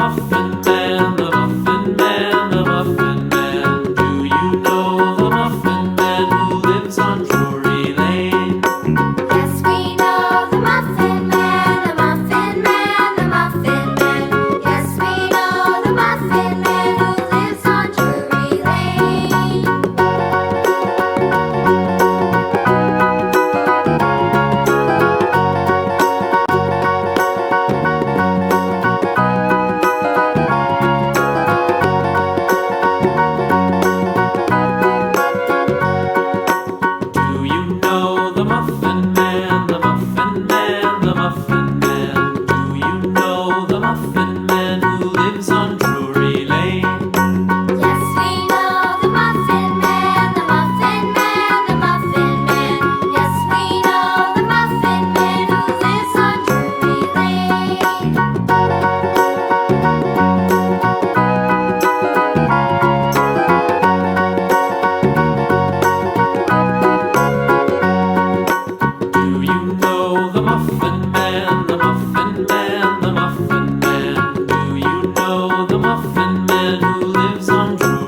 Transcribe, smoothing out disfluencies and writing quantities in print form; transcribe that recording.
Muffin Man, the Muffin Man, the Muffin Man. Do you know the Muffin Man who lives on Drury Lane? Yes, we know the Muffin Man, the Muffin Man, the Muffin Man. Yes, we know the Muffin Man who lives on Drury Lane. Do you know the Muffin Man, the Muffin Man, the Muffin Man? Do you know the Muffin Man who lives on Drury Lane? Yes, we know the Muffin Man, the Muffin Man, the Muffin Man. Yes, we know the Muffin Man who lives on Drury Lane. Do you know the Muffin